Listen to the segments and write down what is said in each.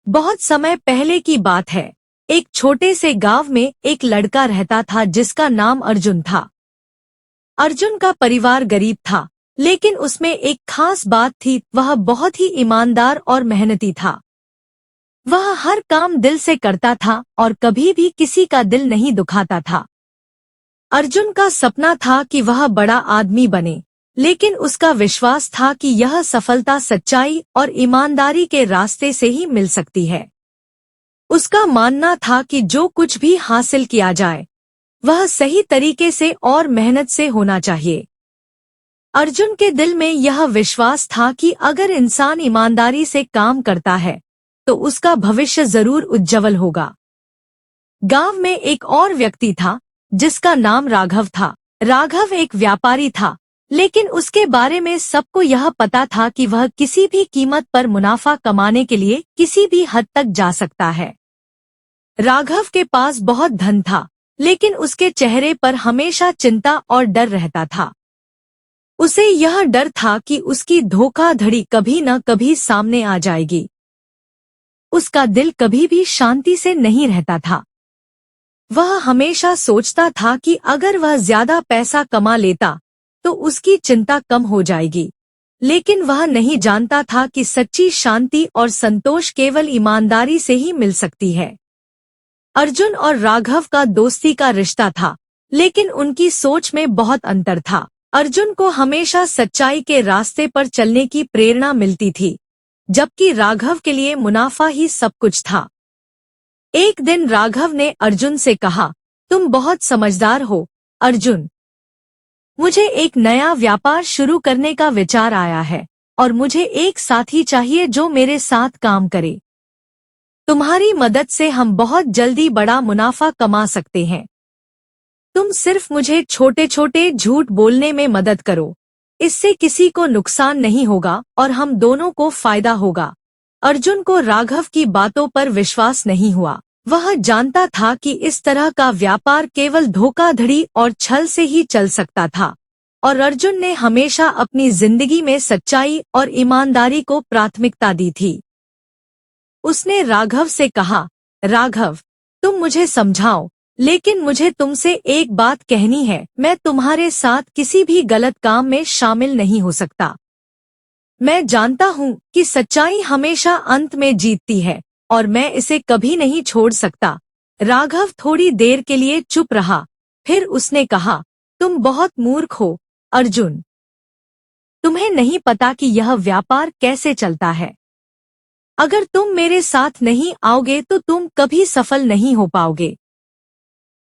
बहुत समय पहले की बात है। एक छोटे से गांव में एक लड़का रहता था जिसका नाम अर्जुन था। अर्जुन का परिवार गरीब था, लेकिन उसमें एक खास बात थी, वह बहुत ही ईमानदार और मेहनती था। वह हर काम दिल से करता था और कभी भी किसी का दिल नहीं दुखाता था। अर्जुन का सपना था कि वह बड़ा आदमी बने, लेकिन उसका विश्वास था कि यह सफलता सच्चाई और ईमानदारी के रास्ते से ही मिल सकती है। उसका मानना था कि जो कुछ भी हासिल किया जाए, वह सही तरीके से और मेहनत से होना चाहिए। अर्जुन के दिल में यह विश्वास था कि अगर इंसान ईमानदारी से काम करता है, तो उसका भविष्य जरूर उज्जवल होगा। गांव में एक और व्यक्ति था, जिसका नाम राघव था। राघव एक व्यापारी था, लेकिन उसके बारे में सबको यह पता था कि वह किसी भी कीमत पर मुनाफा कमाने के लिए किसी भी हद तक जा सकता है। राघव के पास बहुत धन था, लेकिन उसके चेहरे पर हमेशा चिंता और डर रहता था। उसे यह डर था कि उसकी धोखाधड़ी कभी न कभी सामने आ जाएगी। उसका दिल कभी भी शांति से नहीं रहता था। वह हमेशा सोचता था कि अगर वह ज्यादा पैसा कमा लेता, तो उसकी चिंता कम हो जाएगी। लेकिन वह नहीं जानता था कि सच्ची शांति और संतोष केवल ईमानदारी से ही मिल सकती है। अर्जुन और राघव का दोस्ती का रिश्ता था, लेकिन उनकी सोच में बहुत अंतर था। अर्जुन को हमेशा सच्चाई के रास्ते पर चलने की प्रेरणा मिलती थी, जबकि राघव के लिए मुनाफा ही सब कुछ था। एक दिन राघव ने अर्जुन से कहा, तुम बहुत समझदार हो, अर्जुन। मुझे एक नया व्यापार शुरू करने का विचार आया है और मुझे एक साथी चाहिए जो मेरे साथ काम करे। तुम्हारी मदद से हम बहुत जल्दी बड़ा मुनाफा कमा सकते हैं। तुम सिर्फ मुझे छोटे छोटे झूठ बोलने में मदद करो। इससे किसी को नुकसान नहीं होगा और हम दोनों को फायदा होगा। अर्जुन को राघव की बातों पर विश्वास नहीं हुआ। वह जानता था कि इस तरह का व्यापार केवल धोखाधड़ी और छल से ही चल सकता था, और अर्जुन ने हमेशा अपनी जिंदगी में सच्चाई और ईमानदारी को प्राथमिकता दी थी। उसने राघव से कहा, राघव, तुम मुझे समझाओ, लेकिन मुझे तुमसे एक बात कहनी है। मैं तुम्हारे साथ किसी भी गलत काम में शामिल नहीं हो सकता। मैं जानता हूँ कि सच्चाई हमेशा अंत में जीतती है और मैं इसे कभी नहीं छोड़ सकता। राघव थोड़ी देर के लिए चुप रहा, फिर उसने कहा, तुम बहुत मूर्ख हो, अर्जुन। तुम्हें नहीं पता कि यह व्यापार कैसे चलता है। अगर तुम मेरे साथ नहीं आओगे तो तुम कभी सफल नहीं हो पाओगे।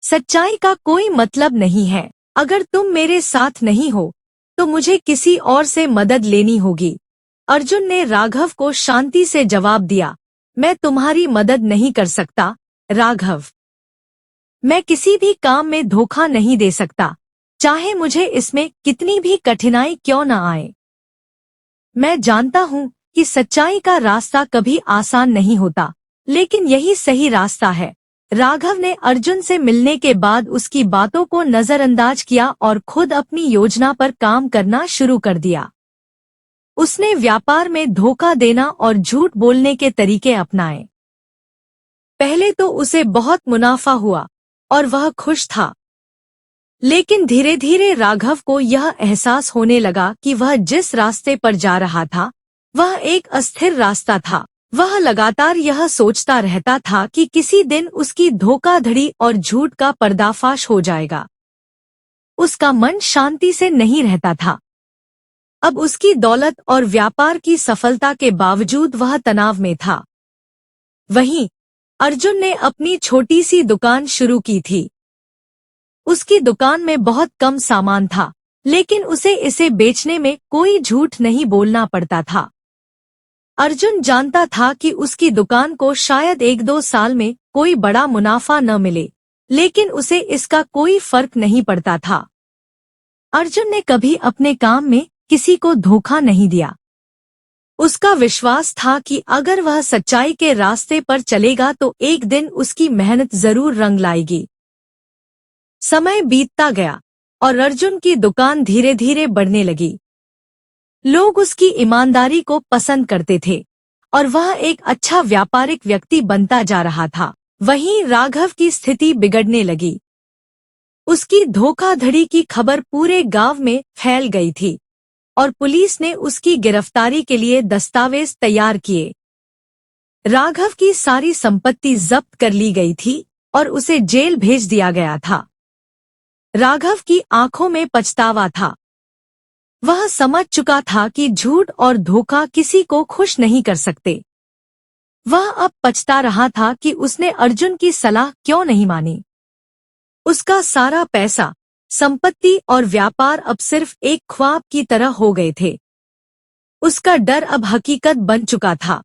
सच्चाई का कोई मतलब नहीं है। अगर तुम मेरे साथ नहीं हो, तो मुझे किसी और से मदद लेनी होगी। अर्जुन ने राघव को शांति से जवाब दिया, मैं तुम्हारी मदद नहीं कर सकता, राघव। मैं किसी भी काम में धोखा नहीं दे सकता, चाहे मुझे इसमें कितनी भी कठिनाई क्यों न आए। मैं जानता हूँ कि सच्चाई का रास्ता कभी आसान नहीं होता, लेकिन यही सही रास्ता है। राघव ने अर्जुन से मिलने के बाद उसकी बातों को नजरअंदाज किया और खुद अपनी योजना पर काम करना शुरू कर दिया। उसने व्यापार में धोखा देना और झूठ बोलने के तरीके अपनाए। पहले तो उसे बहुत मुनाफा हुआ और वह खुश था, लेकिन धीरे धीरे राघव को यह एहसास होने लगा कि वह जिस रास्ते पर जा रहा था, वह एक अस्थिर रास्ता था। वह लगातार यह सोचता रहता था कि किसी दिन उसकी धोखाधड़ी और झूठ का पर्दाफाश हो जाएगा। उसका मन शांति से नहीं रहता था। अब उसकी दौलत और व्यापार की सफलता के बावजूद वह तनाव में था। वहीं अर्जुन ने अपनी छोटी सी दुकान शुरू की थी। उसकी दुकान में बहुत कम सामान था, लेकिन उसे इसे बेचने में कोई झूठ नहीं बोलना पड़ता था। अर्जुन जानता था कि उसकी दुकान को शायद 1-2 साल में कोई बड़ा मुनाफा न मिले, लेकिन उसे इसका कोई फर्क नहीं पड़ता था। अर्जुन ने कभी अपने काम में किसी को धोखा नहीं दिया। उसका विश्वास था कि अगर वह सच्चाई के रास्ते पर चलेगा तो एक दिन उसकी मेहनत जरूर रंग लाएगी। समय बीतता गया और अर्जुन की दुकान धीरे धीरे बढ़ने लगी। लोग उसकी ईमानदारी को पसंद करते थे। और वह एक अच्छा व्यापारिक व्यक्ति बनता जा रहा था। वहीं राघव की स्थिति बिगड़ने लगी। उसकी धोखाधड़ी की खबर पूरे गांव में फैल गई थी और पुलिस ने उसकी गिरफ्तारी के लिए दस्तावेज तैयार किए। राघव की सारी संपत्ति जब्त कर ली गई थी और उसे जेल भेज दिया गया था। राघव की आंखों में पछतावा था। वह समझ चुका था कि झूठ और धोखा किसी को खुश नहीं कर सकते। वह अब पछता रहा था कि उसने अर्जुन की सलाह क्यों नहीं मानी। उसका सारा पैसा, संपत्ति और व्यापार अब सिर्फ एक ख्वाब की तरह हो गए थे। उसका डर अब हकीकत बन चुका था।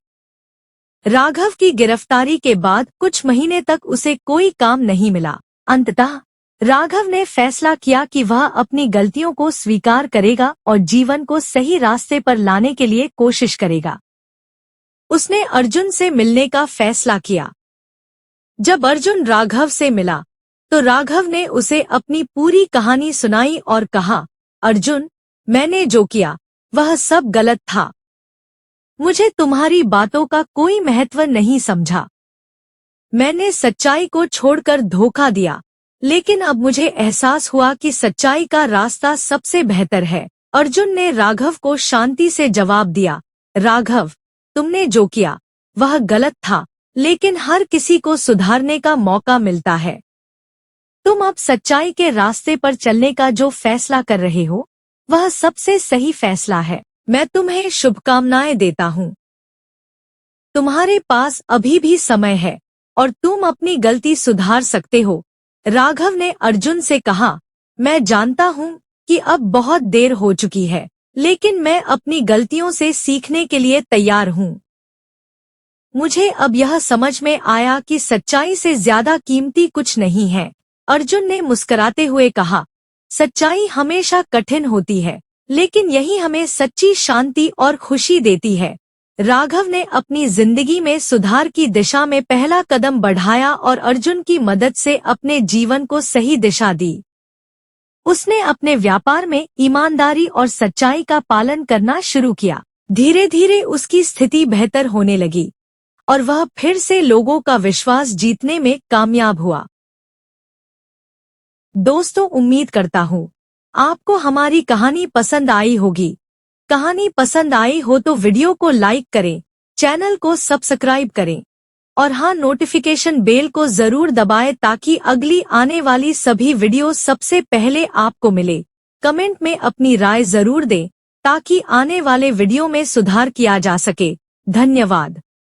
राघव की गिरफ्तारी के बाद कुछ महीने तक उसे कोई काम नहीं मिला। अंततः राघव ने फैसला किया कि वह अपनी गलतियों को स्वीकार करेगा और जीवन को सही रास्ते पर लाने के लिए कोशिश करेगा। उसने अर्जुन से मिलने का फैसला किया। जब अर्जुन राघव से मिला तो राघव ने उसे अपनी पूरी कहानी सुनाई और कहा, अर्जुन, मैंने जो किया वह सब गलत था। मुझे तुम्हारी बातों का कोई महत्व नहीं समझा। मैंने सच्चाई को छोड़कर धोखा दिया, लेकिन अब मुझे एहसास हुआ कि सच्चाई का रास्ता सबसे बेहतर है। अर्जुन ने राघव को शांति से जवाब दिया, राघव, तुमने जो किया वह गलत था, लेकिन हर किसी को सुधारने का मौका मिलता है। तुम अब सच्चाई के रास्ते पर चलने का जो फैसला कर रहे हो वह सबसे सही फैसला है। मैं तुम्हें शुभकामनाएं देता हूँ। तुम्हारे पास अभी भी समय है और तुम अपनी गलती सुधार सकते हो। राघव ने अर्जुन से कहा, मैं जानता हूँ कि अब बहुत देर हो चुकी है, लेकिन मैं अपनी गलतियों से सीखने के लिए तैयार हूँ। मुझे अब यह समझ में आया कि सच्चाई से ज्यादा कीमती कुछ नहीं है। अर्जुन ने मुस्कुराते हुए कहा, सच्चाई हमेशा कठिन होती है, लेकिन यही हमें सच्ची शांति और खुशी देती है। राघव ने अपनी जिंदगी में सुधार की दिशा में पहला कदम बढ़ाया और अर्जुन की मदद से अपने जीवन को सही दिशा दी। उसने अपने व्यापार में ईमानदारी और सच्चाई का पालन करना शुरू किया। धीरे धीरे उसकी स्थिति बेहतर होने लगी और वह फिर से लोगों का विश्वास जीतने में कामयाब हुआ। दोस्तों, उम्मीद करता हूँ आपको हमारी कहानी पसंद आई होगी। कहानी पसंद आई हो तो वीडियो को लाइक करें, चैनल को सब्सक्राइब करें और हाँ, नोटिफिकेशन बेल को जरूर दबाएं ताकि अगली आने वाली सभी वीडियो सबसे पहले आपको मिले। कमेंट में अपनी राय जरूर दें ताकि आने वाले वीडियो में सुधार किया जा सके। धन्यवाद।